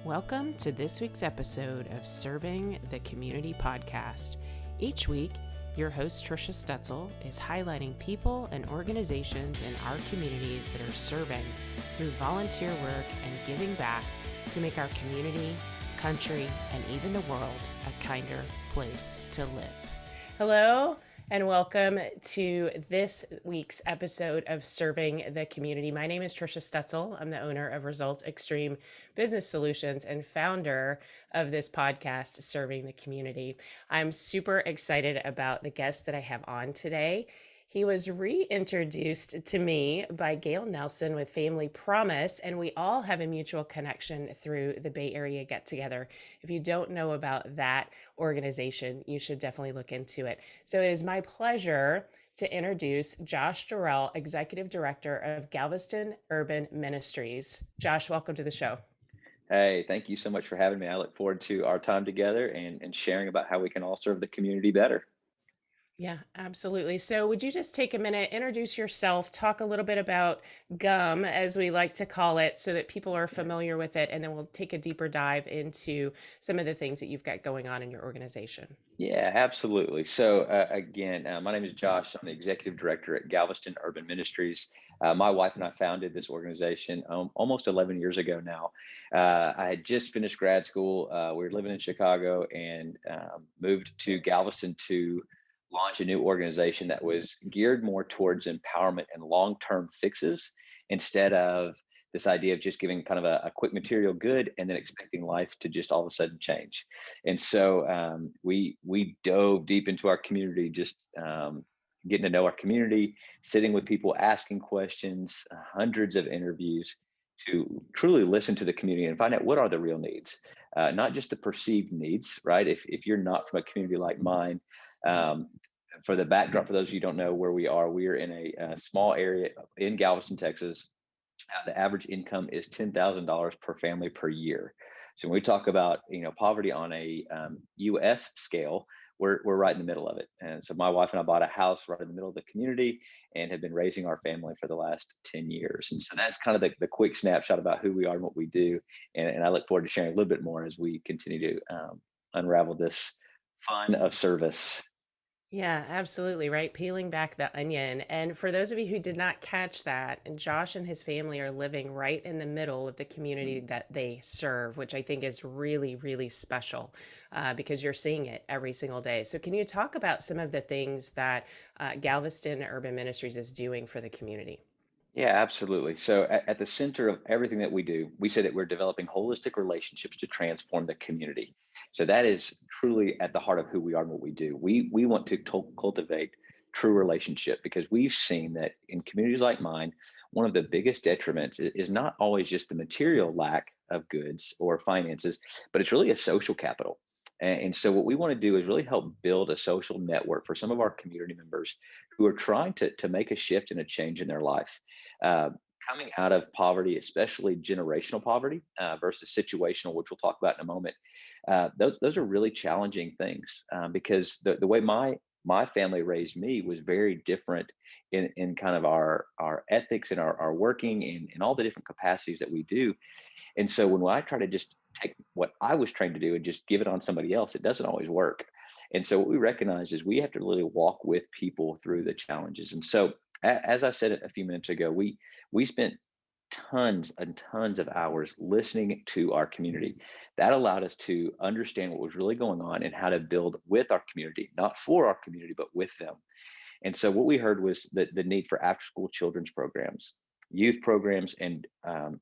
Welcome to this week's episode of Serving the Community podcast. Each week, your host Trisha Stetzel is highlighting people and organizations in our communities that are serving through volunteer work and giving back to make our community, country, and even the world a kinder place to live. Hello, and welcome to this week's episode of Serving the Community. My name is Trisha Stetzel. I'm the owner of ResultsXtreme Business Solutions and founder of this podcast, Serving the Community. I'm super excited about the guest that I have on today. He was reintroduced to me by Gail Nelson with Family Promise, and we all have a mutual connection through the Bay Area Get Together. If you don't know about that organization, you should definitely look into it. So it is my pleasure to introduce Josh Dorrell, Executive Director of Galveston Urban Ministries. Josh, welcome to the show. Hey, thank you so much for having me. I look forward to our time together and sharing about how we can all serve the community better. Yeah, absolutely. So would you just take a minute, introduce yourself, talk a little bit about GUM, as we like to call it, so that people are familiar with it, and then we'll take a deeper dive into some of the things that you've got going on in your organization. Yeah, absolutely. So again, my name is Josh. I'm the Executive Director at Galveston Urban Ministries. My wife and I founded this organization almost 11 years ago now. I had just finished grad school. We were living in Chicago and moved to Galveston to launch a new organization that was geared more towards empowerment and long-term fixes instead of this idea of just giving kind of a quick material good and then expecting life to just all of a sudden change. And so we dove deep into our community, just getting to know our community, sitting with people, asking questions, hundreds of interviews to truly listen to the community and find out what are the real needs, not just the perceived needs, right? If you're not from a community like mine, for the backdrop, for those of you who don't know where we are, we're in a small area in Galveston, Texas. The average income is $10,000 per family per year. So when we talk about poverty on a U.S. scale, we're right in the middle of it. And so my wife and I bought a house right in the middle of the community and have been raising our family for the last 10 years. And so that's kind of the quick snapshot about who we are and what we do. And I look forward to sharing a little bit more as we continue to unravel this fun of service. Yeah, absolutely, right? Peeling back the onion. And for those of you who did not catch that, Josh and his family are living right in the middle of the community that they serve, which I think is really, really special because you're seeing it every single day. So can you talk about some of the things that Galveston Urban Ministries is doing for the community? Yeah, absolutely. So at the center of everything that we do, we say that we're developing holistic relationships to transform the community. So that is truly at the heart of who we are and what we do. We want to cultivate true relationship because we've seen that in communities like mine, one of the biggest detriments is not always just the material lack of goods or finances, but it's really a social capital. And so what we want to do is really help build a social network for some of our community members who are trying to make a shift and a change in their life. Uh, Coming out of poverty, especially generational poverty versus situational, which we'll talk about in a moment, those are really challenging things because the way my family raised me was very different in kind of our ethics and our working and all the different capacities that we do. And so when I try to just take what I was trained to do and just give it on somebody else, it doesn't always work. And so what we recognize is we have to really walk with people through the challenges. And so as I said a few minutes ago, we spent tons and tons of hours listening to our community. That allowed us to understand what was really going on and how to build with our community, not for our community, but with them. And so what we heard was the need for after school children's programs, youth programs, and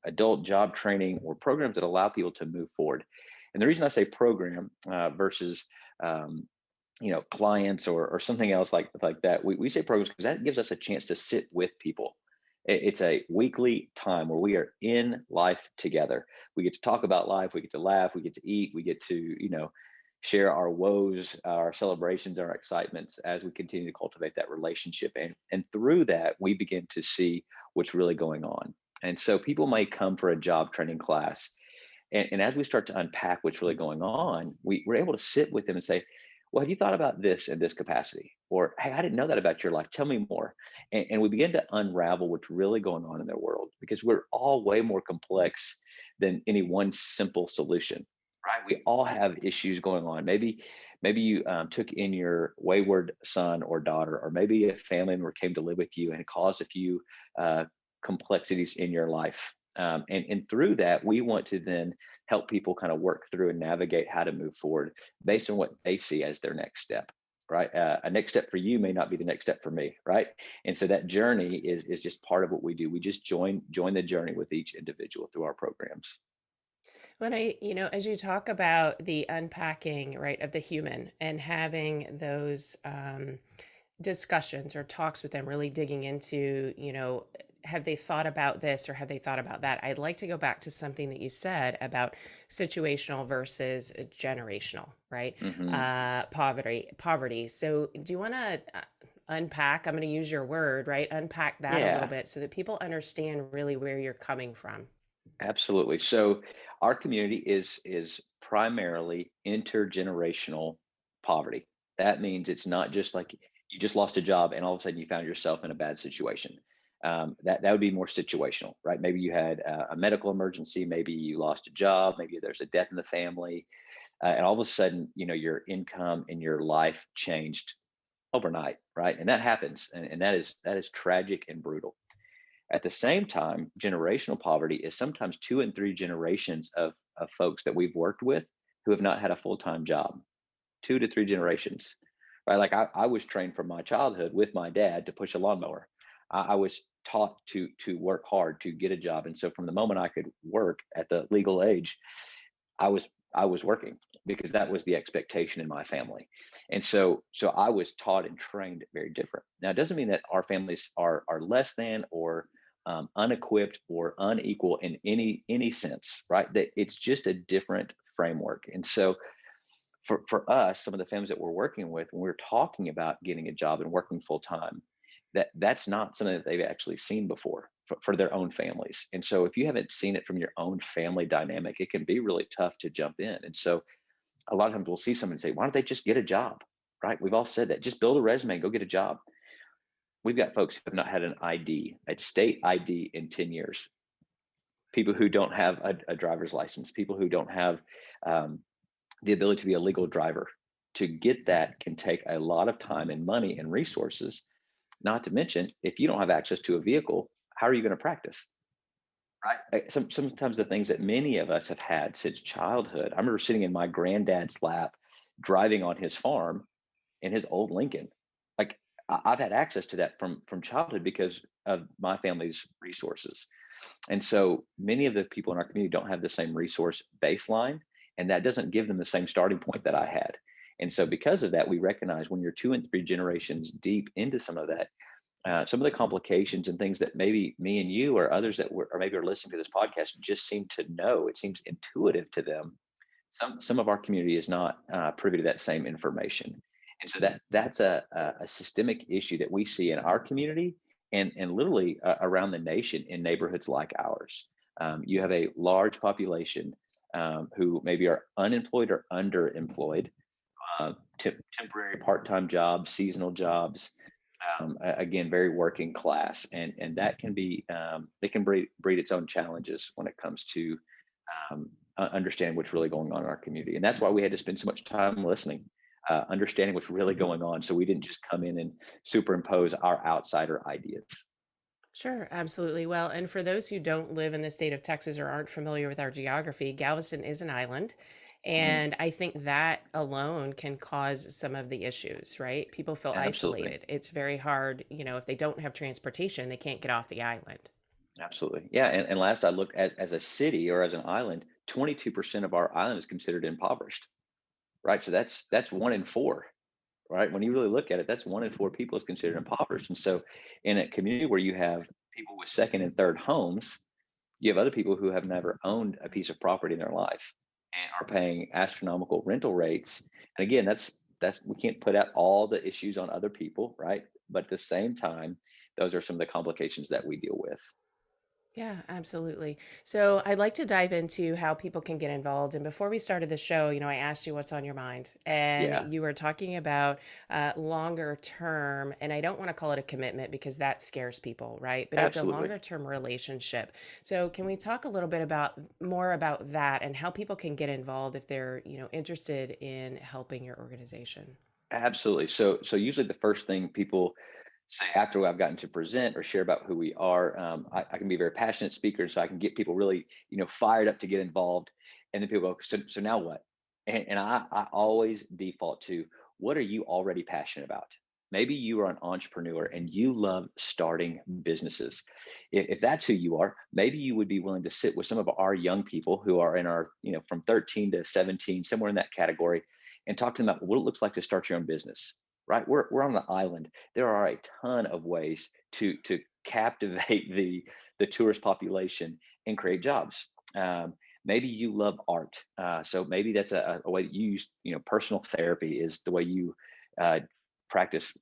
adult job training, or programs that allow people to move forward. And the reason I say program versus clients or something else like that, we say programs because that gives us a chance to sit with people. It's a weekly time where we are in life together. We get to talk about life, we get to laugh, we get to eat, we get to share our woes, our celebrations, our excitements as we continue to cultivate that relationship. And through that, we begin to see what's really going on. And so people may come for a job training class. And as we start to unpack what's really going on, we're able to sit with them and say, well, have you thought about this in this capacity? Or, hey, I didn't know that about your life. Tell me more. And we begin to unravel what's really going on in their world because we're all way more complex than any one simple solution, right? We all have issues going on. Maybe you took in your wayward son or daughter, or maybe a family member came to live with you and caused a few uh, complexities in your life. And through that, we want to then help people kind of work through and navigate how to move forward based on what they see as their next step, right? A next step for you may not be the next step for me, right? And so that journey is just part of what we do. We just join the journey with each individual through our programs. When as you talk about the unpacking, right, of the human and having those discussions or talks with them, really digging into, have they thought about this or have they thought about that? I'd like to go back to something that you said about situational versus generational, right? Hmm. Poverty. So do you want to unpack? I'm going to use your word, right? Unpack that a little Yeah. bit so that people understand really where you're coming from. Absolutely. So our community is primarily intergenerational poverty. That means it's not just like you just lost a job and all of a sudden you found yourself in a bad situation. That would be more situational, right? Maybe you had a medical emergency, maybe you lost a job, maybe there's a death in the family, and all of a sudden, your income and your life changed overnight, right? And that happens, and that is tragic and brutal. At the same time, generational poverty is sometimes two and three generations of folks that we've worked with who have not had a full time job, 2 to 3 generations, right? Like I was trained from my childhood with my dad to push a lawnmower. I was taught to work hard to get a job, and so from the moment I could work at the legal age, I was I was working because that was the expectation in my family. And so I was taught and trained very different. Now it doesn't mean that our families are less than or unequipped or unequal in any sense, right? That it's just a different framework. And so for us, some of the families that we're working with, when we're talking about getting a job and working full time, that's not something that they've actually seen before for their own families. And so if you haven't seen it from your own family dynamic, it can be really tough to jump in. And so a lot of times we'll see someone say, why don't they just get a job? Right? We've all said that. Just build a resume and go get a job. We've got folks who have not had an ID, a state ID in 10 years, people who don't have a driver's license, people who don't have um, the ability to be a legal driver. To get that can take a lot of time and money and resources. Not to mention, if you don't have access to a vehicle, how are you going to practice? Right. Sometimes the things that many of us have had since childhood. I remember sitting in my granddad's lap, driving on his farm in his old Lincoln. Like I've had access to that from childhood because of my family's resources. And so many of the people in our community don't have the same resource baseline, and that doesn't give them the same starting point that I had. And so because of that, we recognize when you're 2 and 3 generations deep into some of that, some of the complications and things that maybe me and you or others that were or maybe are listening to this podcast just seem to know. It seems intuitive to them. Some of our community is not privy to that same information, and so that's a systemic issue that we see in our community and literally around the nation in neighborhoods like ours. You have a large population who maybe are unemployed or underemployed, temporary part-time jobs, seasonal jobs, again, very working class, and that can be it can breed its own challenges when it comes to understanding what's really going on in our community. And that's why we had to spend so much time listening, understanding what's really going on, so we didn't just come in and superimpose our outsider ideas. Sure, absolutely. Well, and for those who don't live in the state of Texas or aren't familiar with our geography, Galveston is an island. Mhm. And I think that alone can cause some of the issues, right? People feel Absolutely. isolated. It's very hard, if they don't have transportation, they can't get off the island. Absolutely. Yeah. And last I looked at as a city or as an island, 22% of our island is considered impoverished. Right. So that's 1 in 4. Right? When you really look at it, that's 1 in 4 people is considered impoverished. And so, in a community where you have people with second and third homes, you have other people who have never owned a piece of property in their life and are paying astronomical rental rates. And again, that's we can't put out all the issues on other people, right? But at the same time, those are some of the complications that we deal with. Yeah, absolutely. So I'd like to dive into how people can get involved. And before we started the show, I asked you what's on your mind. And Yeah, you were talking about longer term. And I don't want to call it a commitment because that scares people, right? But it's a absolutely. longer term relationship. So can we talk a little bit about more about that and how people can get involved if they're, interested in helping your organization? Absolutely. So usually the first thing people say after I've gotten to present or share about who we are, I can be a very passionate speaker, so I can get people really, fired up to get involved. And then people go, so now what? And I always default to, what are you already passionate about? Maybe you are an entrepreneur and you love starting businesses. If that's who you are, maybe you would be willing to sit with some of our young people who are in our, from 13 to 17, somewhere in that category, and talk to them about what it looks like to start your own business. Right? We're on an island. There are a ton of ways to captivate the tourist population and create jobs. Maybe you love art, so maybe that's a way that you use. Personal therapy is the way you uh, practice.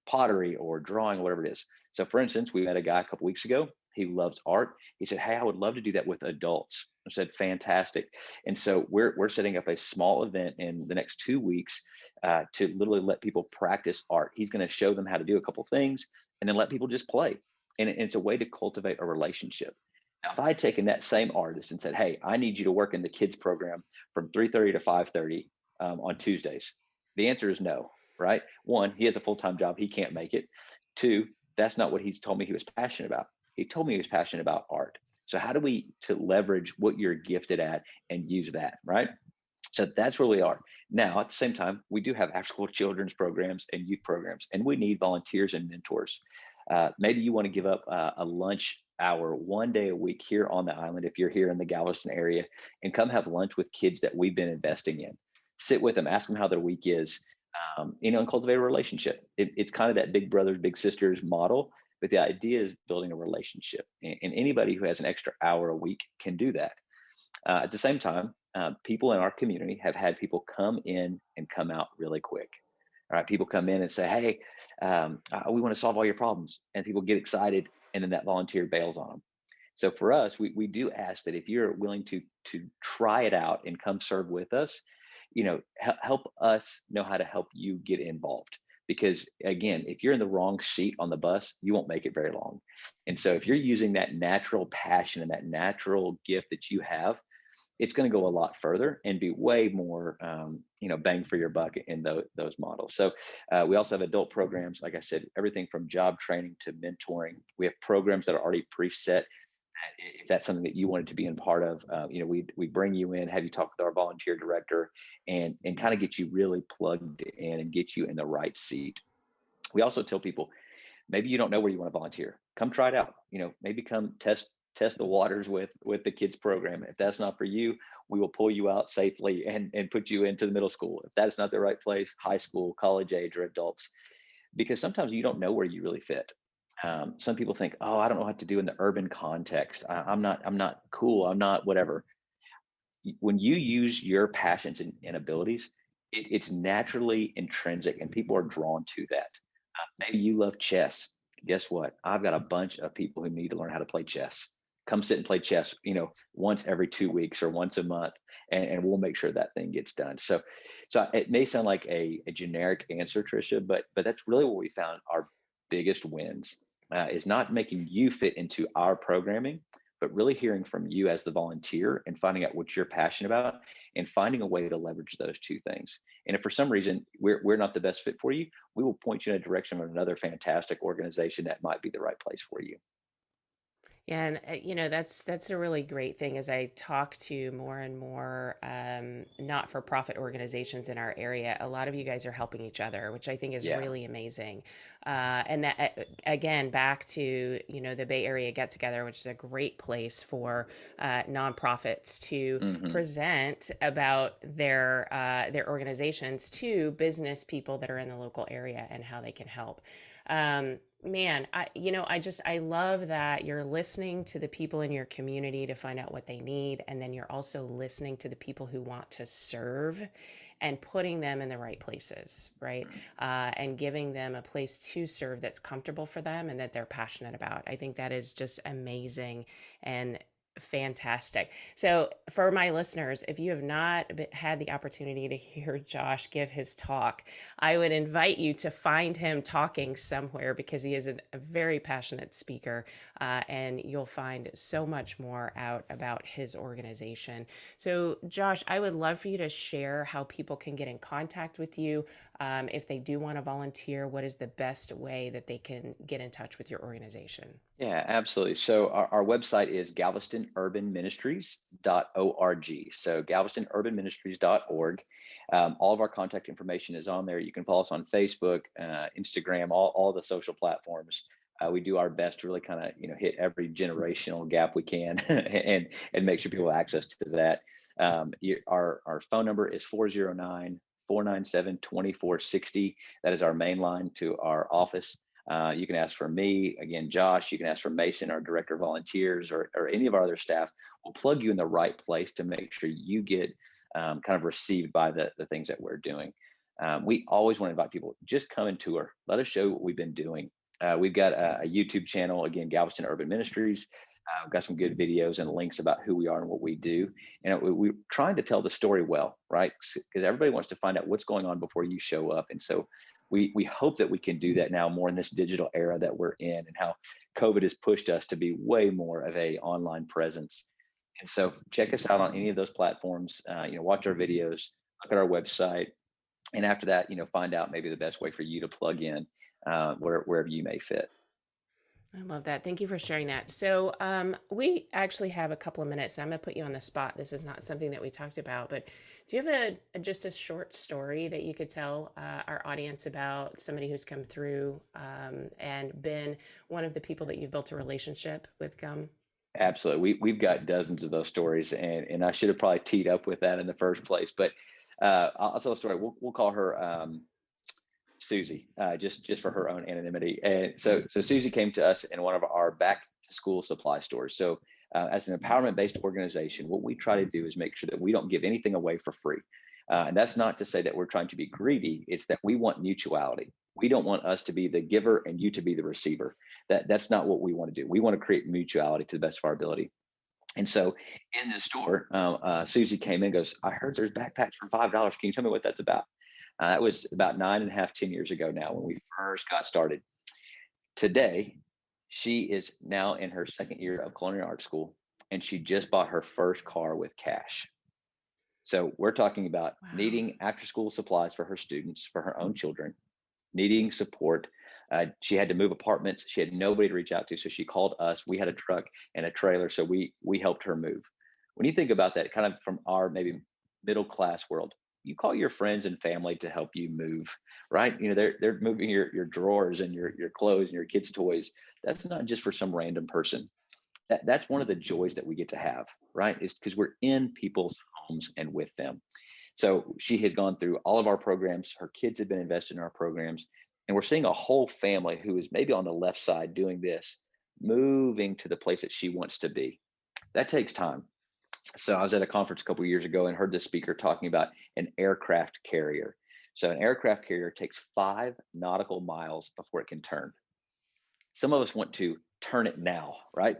Pottery or drawing, whatever it is. So, for instance, we met a guy a couple weeks ago. He loves art. He said, "Hey, I would love to do that with adults." I said, "Fantastic." And so we're setting up a small event in the next 2 weeks to literally let people practice art. He's going to show them how to do a couple things and then let people just play. And it's a way to cultivate a relationship. Now, if I had taken that same artist and said, "Hey, I need you to work in the kids program from 3:30 to 5:30 on Tuesdays," the answer is no, right? One, he has a full-time job. He can't make it. Two, that's not what he's told me he was passionate about. He told me he was passionate about art. So how do we to leverage what you're gifted at and use that, right? So that's where we are. Now, at the same time, we do have after school children's programs and youth programs, and we need volunteers and mentors. Maybe you want to give up a lunch hour 1 day a week here on the island if you're here in the Galveston area and come have lunch with kids that we've been investing in. Sit with them, ask them how their week is, and cultivate a relationship. It's kind of that big brothers, big sisters model, but the idea is building a relationship. And anybody who has an extra hour a week can do that. At the same time, people in our community have had people come in and come out really quick. All right, people come in and say, "Hey, we want to solve all your problems," and people get excited, and then that volunteer bails on them. So for us, we do ask that if you're willing to try it out and come serve with us, help us know how to help you get involved. Because again, if you're in the wrong seat on the bus, you won't make it very long. And so if you're using that natural passion and that natural gift that you have, it's going to go a lot further and be way more, bang for your buck in those models. So we also have adult programs, like I said, everything from job training to mentoring. We have programs that are already preset. If that's something that you wanted to be in part of, we bring you in, have you talk with our volunteer director, and kind of get you really plugged in and get you in the right seat. We also tell people, maybe you don't know where you want to volunteer. Come try it out. Maybe come test the waters with the kids program. If that's not for you, we will pull you out safely and put you into the middle school. If that's not the right place, high school, college age, or adults, because sometimes you don't know where you really fit. Some people think, "Oh, I don't know what to do in the urban context. I'm not cool. I'm not whatever." When you use your passions and abilities, it's naturally intrinsic, and people are drawn to that. Maybe you love chess. Guess what? I've got a bunch of people who need to learn how to play chess. Come sit and play chess, once every 2 weeks or once a month, and we'll make sure that thing gets done. So it may sound like a generic answer, Trisha, but that's really what we found our biggest wins is not making you fit into our programming, but really hearing from you as the volunteer and finding out what you're passionate about and finding a way to leverage those two things. And if for some reason we're not the best fit for you, we will point you in a direction of another fantastic organization that might be the right place for you. Yeah, and that's a really great thing. As I talk to more and more not-for-profit organizations in our area, a lot of you guys are helping each other, which I think is Yeah. really amazing. And that again, back to the Bay Area Get Together, which is a great place for nonprofits to Hmm. present about their organizations to business people that are in the local area and how they can help. Man, I love that you're listening to the people in your community to find out what they need. And then you're also listening to the people who want to serve and putting them in the right places, right? And giving them a place to serve that's comfortable for them and that they're passionate about. I think that is just amazing and fantastic. So, for my listeners, if you have not had the opportunity to hear Josh give his talk, I would invite you to find him talking somewhere because he is a very passionate speaker, and you'll find so much more out about his organization. So, Josh, I would love for you to share how people can get in contact with you. If they do want to volunteer, what is the best way that they can get in touch with your organization? Yeah, absolutely. So our website is galvestonurbanministries.org. So galvestonurbanministries.org. All of our contact information is on there. You can follow us on Facebook, Instagram, all the social platforms. We do our best to really kind of hit every generational gap we can and make sure people have access to that. Our phone number is 409-497-2460. That is our main line to our office. You can ask for me, again, Josh. You can ask for Mason, our director of volunteers, or any of our other staff. We'll plug you in the right place to make sure you get kind of received by the things that we're doing. We always want to invite people, just come and tour. Let us show you what we've been doing. We've got a YouTube channel, again, Galveston Urban Ministries. We've got some good videos and links about who we are and what we do. And we're trying to tell the story well, right? Because everybody wants to find out what's going on before you show up. And so we hope that we can do that now more in this digital era that we're in, and how COVID has pushed us to be way more of a online presence. And so check us out on any of those platforms, watch our videos, look at our website. And after that, find out maybe the best way for you to plug in wherever you may fit. I love that. Thank you for sharing that. So, we actually have a couple of minutes. I'm going to put you on the spot. This is not something that we talked about, but do you have just a short story that you could tell our audience about somebody who's come through and been one of the people that you've built a relationship with Gum? Absolutely. We've got dozens of those stories, and I should have probably teed up with that in the first place. But I'll tell a story. We'll call her Susie, just for her own anonymity. And so Susie came to us in one of our back to school supply stores. So as an empowerment based organization, what we try to do is make sure that we don't give anything away for free. And that's not to say that we're trying to be greedy. It's that we want mutuality. We don't want us to be the giver and you to be the receiver. That's not what we want to do. We want to create mutuality to the best of our ability. And so in the store, Susie came in and goes, I heard there's backpacks for $5. Can you tell me what that's about? That was about 9.5, 10 years ago now when we first got started. Today, she is now in her second year of culinary art school, and she just bought her first car with cash. So we're talking about needing after school supplies for her students, for her own children, needing support. She had to move apartments. She had nobody to reach out to. So she called us. We had a truck and a trailer. So we helped her move. When you think about that, kind of from our maybe middle class world, you call your friends and family to help you move, right? They're moving your drawers and your clothes and your kids' toys. That's not just for some random person. That's one of the joys that we get to have, right? Is because we're in people's homes and with them. So she has gone through all of our programs. Her kids have been invested in our programs. And we're seeing a whole family who is maybe on the left side doing this, moving to the place that she wants to be. That takes time. So I was at a conference a couple of years ago and heard the speaker talking about an aircraft carrier. So an aircraft carrier takes 5 nautical miles before it can turn. Some of us want to turn it now, right?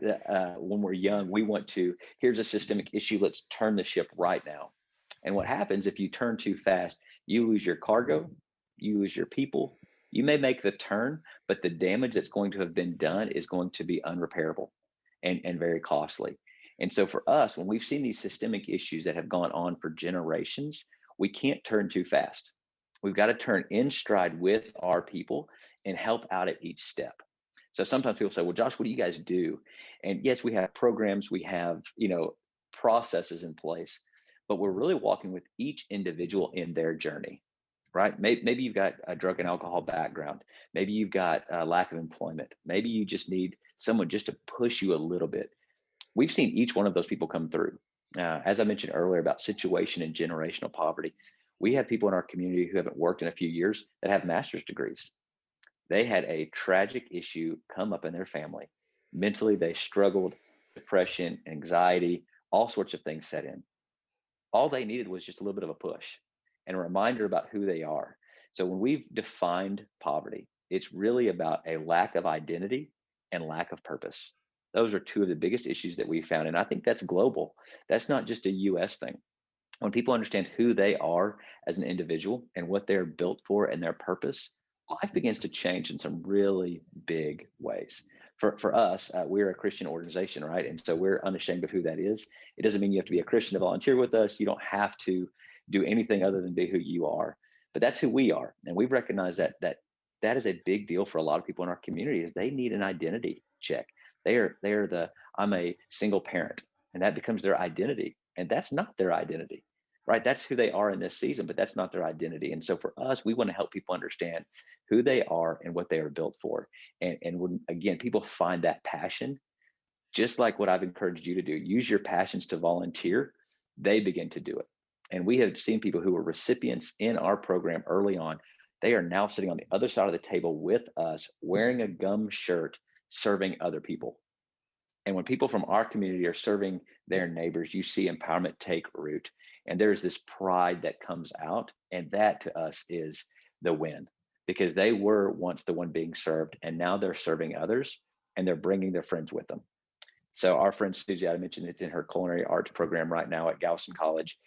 When we're young, we want to, here's a systemic issue, let's turn the ship right now. And what happens if you turn too fast, you lose your cargo, you lose your people. You may make the turn, but the damage that's going to have been done is going to be unrepairable and very costly. And so for us, when we've seen these systemic issues that have gone on for generations, we can't turn too fast. We've got to turn in stride with our people and help out at each step. So sometimes people say, well, Josh, what do you guys do? And yes, we have programs, we have, processes in place, but we're really walking with each individual in their journey, right? Maybe you've got a drug and alcohol background. Maybe you've got a lack of employment. Maybe you just need someone just to push you a little bit. We've seen each one of those people come through. As I mentioned earlier about situation and generational poverty, we have people in our community who haven't worked in a few years that have master's degrees. They had a tragic issue come up in their family. Mentally, they struggled, depression, anxiety, all sorts of things set in. All they needed was just a little bit of a push and a reminder about who they are. So when we've defined poverty, it's really about a lack of identity and lack of purpose. Those are two of the biggest issues that we found. And I think that's global. That's not just a US thing. When people understand who they are as an individual and what they're built for and their purpose, life begins to change in some really big ways. For us, we're a Christian organization, right? And so we're unashamed of who that is. It doesn't mean you have to be a Christian to volunteer with us. You don't have to do anything other than be who you are. But that's who we are, and we've recognized that is a big deal for a lot of people in our community. Is they need an identity check. They are the I'm a single parent, and that becomes their identity, and that's not their identity, right? That's who they are in this season, but that's not their identity. And so for us, we want to help people understand who they are and what they are built for. And when again, people find that passion, just like what I've encouraged you to do, use your passions to volunteer, they begin to do it. And we have seen people who were recipients in our program early on. They are now sitting on the other side of the table with us, wearing a gum shirt, serving other people. And when people from our community are serving their neighbors, you see empowerment take root. And there's this pride that comes out. And that to us is the win, because they were once the one being served, and now they're serving others and they're bringing their friends with them. So our friend Susie, I mentioned, it's in her culinary arts program right now at Galveston College.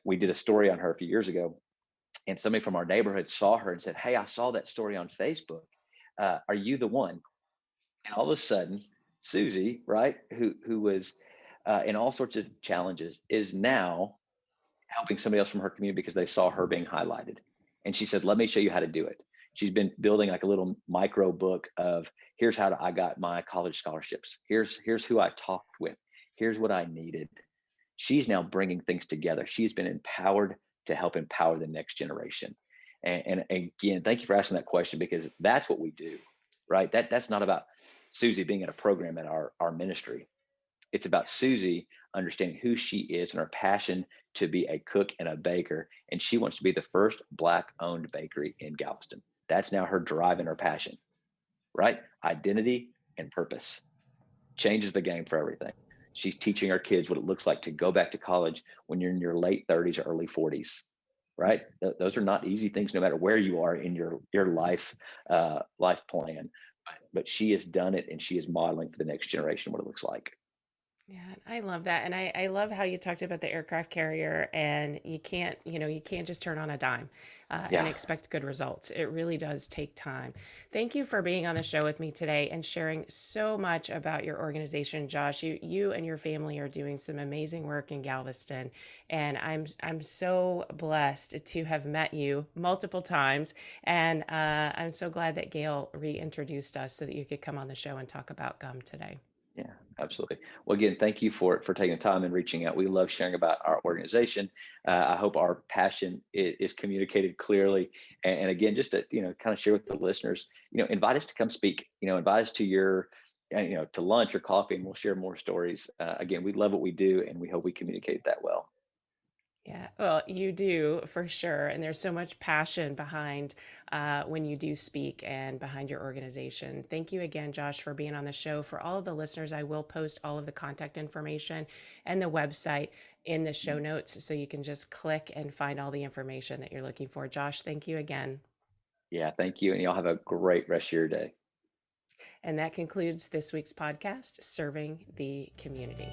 We did a story on her a few years ago, and somebody from our neighborhood saw her and said, "Hey, I saw that story on Facebook. Are you the one?" And all of a sudden, Susie, right, who was in all sorts of challenges, is now helping somebody else from her community because they saw her being highlighted. And she said, "Let me show you how to do it." She's been building like a little micro book of here's how I got my college scholarships. Here's who I talked with. Here's what I needed. She's now bringing things together. She's been empowered to help empower the next generation. And again, thank you for asking that question, because that's what we do, right? That's not about Susie being in a program at our ministry. It's about Susie understanding who she is and her passion to be a cook and a baker. And she wants to be the first Black owned bakery in Galveston. That's now her drive and her passion, right? Identity and purpose changes the game for everything. She's teaching our kids what it looks like to go back to college when you're in your late 30s or early 40s, right? Those are not easy things, no matter where you are in your life plan. But she has done it, and she is modeling for the next generation what it looks like. Yeah, I love that. And I love how you talked about the aircraft carrier, and you can't just turn on a dime and Yeah. expect good results. It really does take time. Thank you for being on the show with me today and sharing so much about your organization, Josh. You and your family are doing some amazing work in Galveston, and I'm so blessed to have met you multiple times. And I'm so glad that Gail reintroduced us so that you could come on the show and talk about gum today. Yeah, absolutely. Well, again, thank you for taking the time and reaching out. We love sharing about our organization. I hope our passion is communicated clearly. And again, just to kind of share with the listeners, invite us to come speak. Invite us to your to lunch or coffee, and we'll share more stories. Again, we love what we do, and we hope we communicate that well. Yeah, well, you do for sure. And there's so much passion behind when you do speak and behind your organization. Thank you again, Josh, for being on the show. For all of the listeners, I will post all of the contact information and the website in the show notes so you can just click and find all the information that you're looking for. Josh, thank you again. Yeah, thank you, and y'all have a great rest of your day. And that concludes this week's podcast, Serving the Community.